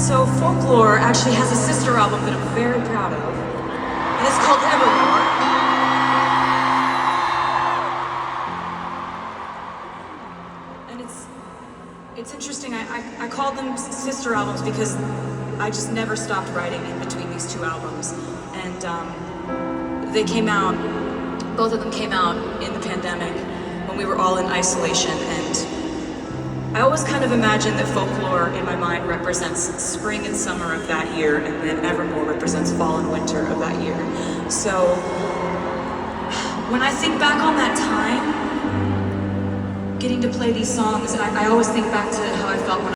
So Folklore actually has a sister album that I'm very proud of, and it's called Evermore. And it's interesting, I called them sister albums because I just never stopped writing in between these two albums. And they came out, both of them came out in the pandemic when we were all in isolation, and I always kind of imagine that Folklore in my mind represents spring and summer of that year, and then Evermore represents fall and winter of that year. So when I think back on that time, getting to play these songs, I always think back to how I felt when